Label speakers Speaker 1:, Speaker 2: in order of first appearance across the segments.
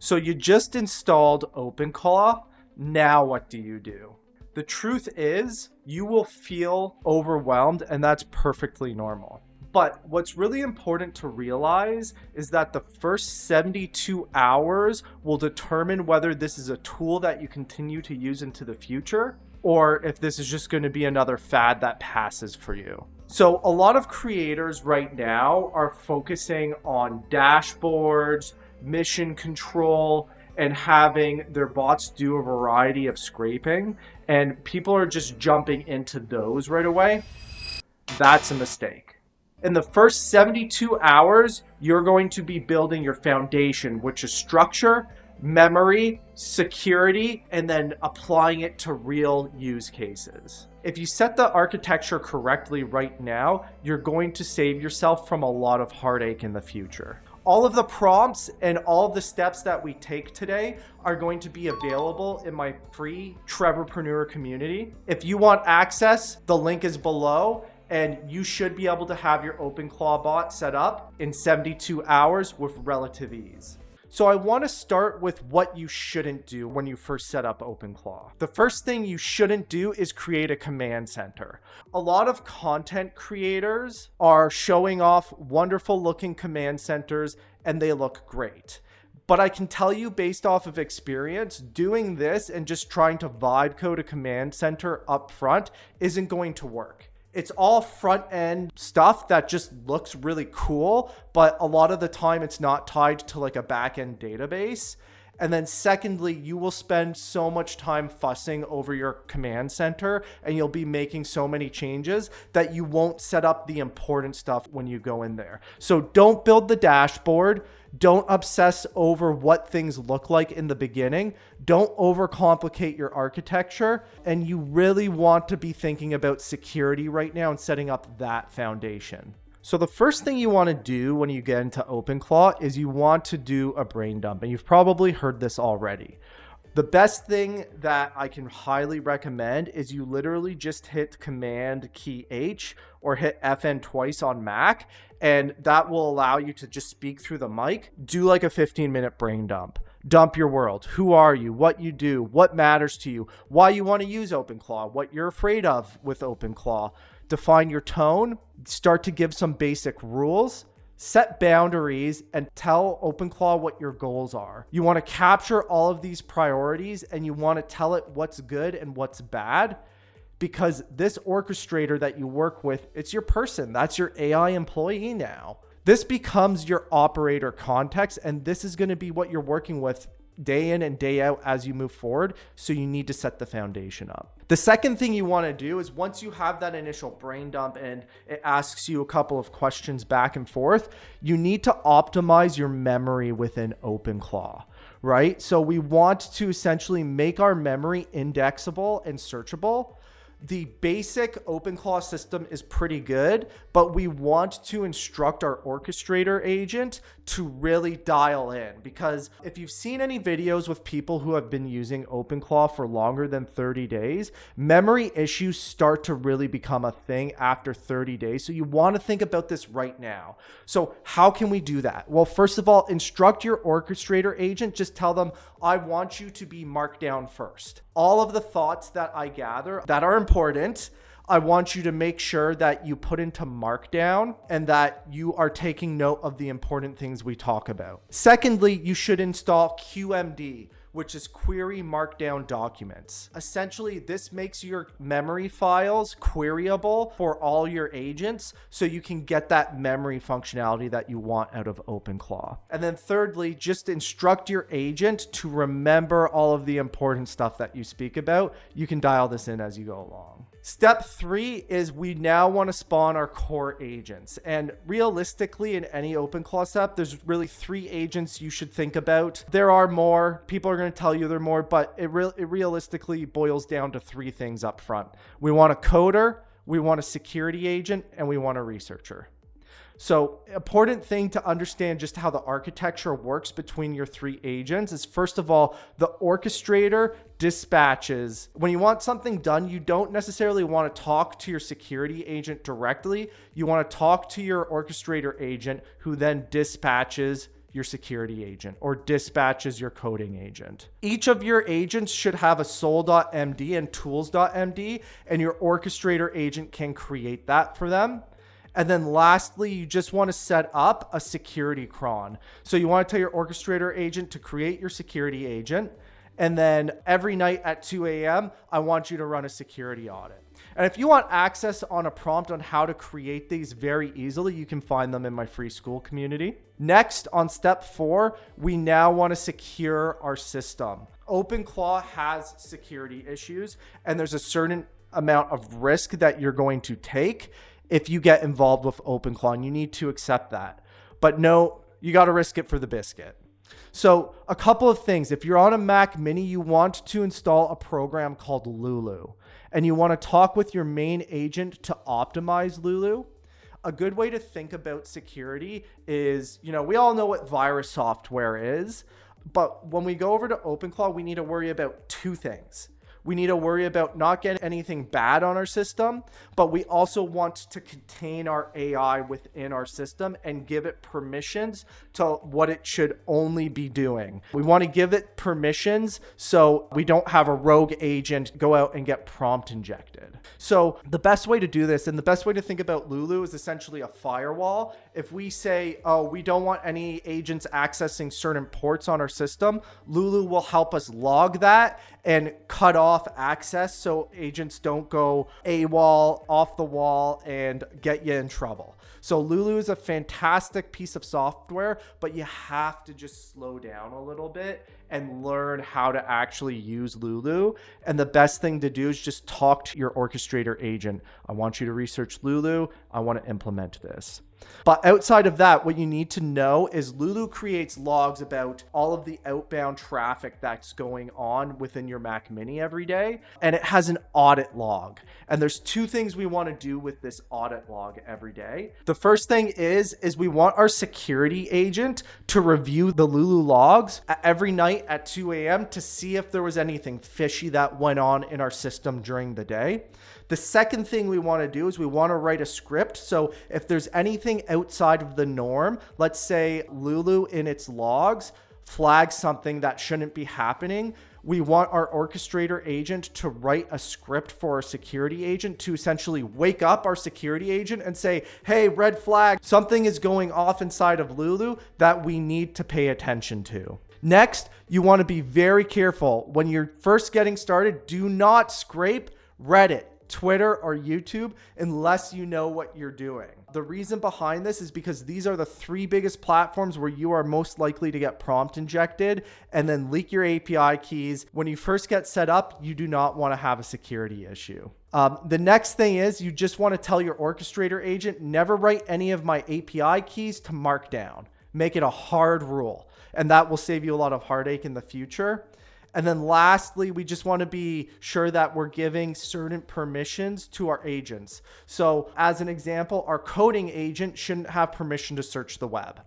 Speaker 1: So you just installed OpenClaw. Now what do you do? The truth is, you will feel overwhelmed, and that's perfectly normal. But what's really important to realize is that the first 72 hours will determine whether this is a tool that you continue to use into the future, or if this is just going to be another fad that passes for you. So a lot of creators right now are focusing on dashboards, mission control, and having their bots do a variety of scraping, and people are just jumping into those right away. That's a mistake. In the first 72 hours, you're going to be building your foundation, which is structure, memory, security, and then applying it to real use cases. If you set the architecture correctly right now, you're going to save yourself from a lot of heartache in the future. All of the prompts and all of the steps that we take today are going to be available in my free Trevorpreneur community. If you want access, the link is below, and you should be able to have your OpenClaw bot set up in 72 hours with relative ease. So I want to start with what you shouldn't do when you first set up OpenClaw. The first thing you shouldn't do is create a command center. A lot of content creators are showing off wonderful looking command centers and they look great. But I can tell you based off of experience, doing this and just trying to vibe code a command center up front isn't going to work. It's all front end stuff that just looks really cool, but a lot of the time it's not tied to like a back end database. And then secondly, you will spend so much time fussing over your command center and you'll be making so many changes that you won't set up the important stuff when you go in there. So don't build the dashboard. Don't obsess over what things look like in the beginning. Don't overcomplicate your architecture. And you really want to be thinking about security right now and setting up that foundation. So the first thing you want to do when you get into OpenClaw is you want to do a brain dump. And you've probably heard this already. The best thing that I can highly recommend is you literally just hit Command key H or hit FN twice on Mac, and that will allow you to just speak through the mic. Do like a 15-minute brain dump. Dump your world. Who are you? What you do? What matters to you? Why you want to use OpenClaw? What you're afraid of with OpenClaw? Define your tone. Start to give some basic rules. Set boundaries and tell OpenClaw what your goals are. You want to capture all of these priorities and you want to tell it what's good and what's bad, because this orchestrator that you work with, it's your person. That's your AI employee now. This becomes your operator context, and this is going to be what you're working with day in and day out as you move forward. So you need to set the foundation up. The second thing you want to do is once you have that initial brain dump and it asks you a couple of questions back and forth, you need to optimize your memory within OpenClaw, right? So we want to essentially make our memory indexable and searchable. The basic OpenClaw system is pretty good, but we want to instruct our orchestrator agent to really dial in, because if you've seen any videos with people who have been using OpenClaw for longer than 30 days, memory issues start to really become a thing after 30 days. So you want to think about this right now. So how can we do that? Well, first of all, instruct your orchestrator agent. Just tell them, I want you to be marked down first. All of the thoughts that I gather that are important, I want you to make sure that you put into Markdown and that you are taking note of the important things we talk about. Secondly, you should install QMD, which is Query Markdown Documents. Essentially, this makes your memory files queryable for all your agents so you can get that memory functionality that you want out of OpenClaw. And then thirdly, just instruct your agent to remember all of the important stuff that you speak about. You can dial this in as you go along. Step 3 is we now want to spawn our core agents. And realistically, in any OpenClaw step, there's really 3 agents you should think about. There are more. People are going to tell you there are more, but it realistically boils down to 3 things up front. We want a coder, we want a security agent, and we want a researcher. So important thing to understand just how the architecture works between your 3 agents is, first of all, the orchestrator dispatches. When you want something done, you don't necessarily want to talk to your security agent directly. You want to talk to your orchestrator agent, who then dispatches your security agent or dispatch is your coding agent. Each of your agents should have a soul.md and tools.md, and your orchestrator agent can create that for them. And then lastly, you just want to set up a security cron. So you want to tell your orchestrator agent to create your security agent. And then every night at 2 a.m., I want you to run a security audit. And if you want access on a prompt on how to create these very easily, you can find them in my free school community. Next, on step 4, we now want to secure our system. OpenClaw has security issues, and there's a certain amount of risk that you're going to take if you get involved with OpenClaw, and you need to accept that. But no, you got to risk it for the biscuit. So a couple of things. If you're on a Mac Mini, you want to install a program called Lulu, and you want to talk with your main agent to optimize Lulu. A good way to think about security is, we all know what virus software is, but when we go over to OpenClaw, we need to worry about 2 things. We need to worry about not getting anything bad on our system, but we also want to contain our AI within our system and give it permissions to what it should only be doing. We want to give it permissions so we don't have a rogue agent go out and get prompt injected. So the best way to do this, and the best way to think about Lulu, is essentially a firewall. If we say, we don't want any agents accessing certain ports on our system, Lulu will help us log that and cut off access so agents don't go AWOL, off the wall, and get you in trouble. So Lulu is a fantastic piece of software, but you have to just slow down a little bit and learn how to actually use Lulu. And the best thing to do is just talk to your orchestrator agent. I want you to research Lulu. I want to implement this. But outside of that, what you need to know is Lulu creates logs about all of the outbound traffic that's going on within your Mac Mini every day. And it has an audit log. And there's 2 things we want to do with this audit log every day. The first thing is we want our security agent to review the Lulu logs every night at 2 a.m. to see if there was anything fishy that went on in our system during the day. The second thing we want to do is we want to write a script. So if there's anything outside of the norm, let's say Lulu in its logs flags something that shouldn't be happening, we want our orchestrator agent to write a script for our security agent to essentially wake up our security agent and say, hey, red flag, something is going off inside of Lulu that we need to pay attention to. Next, you want to be very careful. When you're first getting started, do not scrape Reddit, Twitter, or YouTube unless you know what you're doing. The reason behind this is because these are the 3 biggest platforms where you are most likely to get prompt injected and then leak your API keys. When you first get set up, you do not want to have a security issue. The next thing is you just want to tell your orchestrator agent, never write any of my API keys to Markdown. Make it a hard rule, and that will save you a lot of heartache in the future. And then lastly, we just want to be sure that we're giving certain permissions to our agents. So as an example, our coding agent shouldn't have permission to search the web.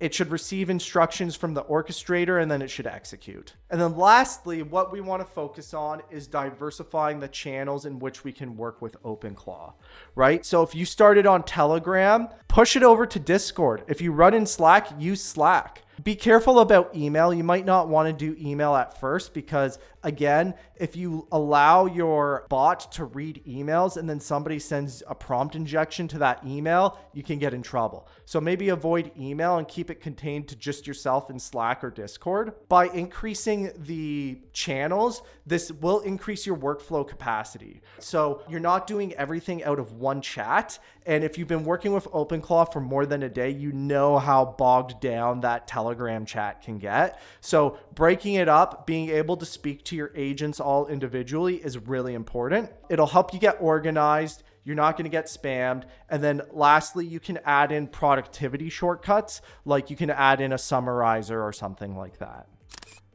Speaker 1: It should receive instructions from the orchestrator and then it should execute. And then lastly, what we want to focus on is diversifying the channels in which we can work with OpenClaw, right? So if you started on Telegram, push it over to Discord. If you run in Slack, use Slack. Be careful about email. You might not want to do email at first because, again, if you allow your bot to read emails and then somebody sends a prompt injection to that email, you can get in trouble. So maybe avoid email and keep it contained to just yourself in Slack or Discord. By increasing the channels, this will increase your workflow capacity. So you're not doing everything out of one chat. And if you've been working with OpenClaw for more than a day, you know how bogged down that Telegram chat can get. So breaking it up, being able to speak to your agents all individually is really important. It'll help you get organized. You're not going to get spammed. And then lastly, you can add in productivity shortcuts, like you can add in a summarizer or something like that.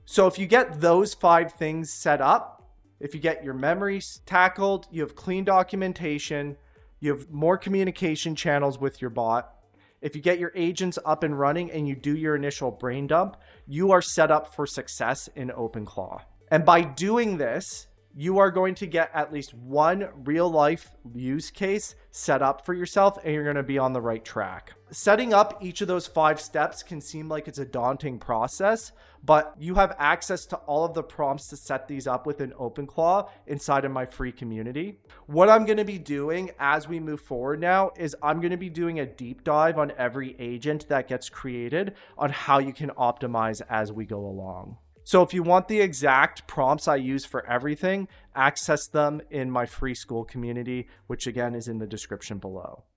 Speaker 1: So if you get those 5 things set up, if you get your memories tackled, you have clean documentation, you have more communication channels with your bot. If you get your agents up and running and you do your initial brain dump, you are set up for success in OpenClaw. And by doing this, you are going to get at least one real life use case set up for yourself, and you're going to be on the right track. Setting up each of those 5 steps can seem like it's a daunting process, but you have access to all of the prompts to set these up within OpenClaw inside of my free community. What I'm going to be doing as we move forward now is I'm going to be doing a deep dive on every agent that gets created on how you can optimize as we go along. So if you want the exact prompts I use for everything, access them in my free school community, which again is in the description below.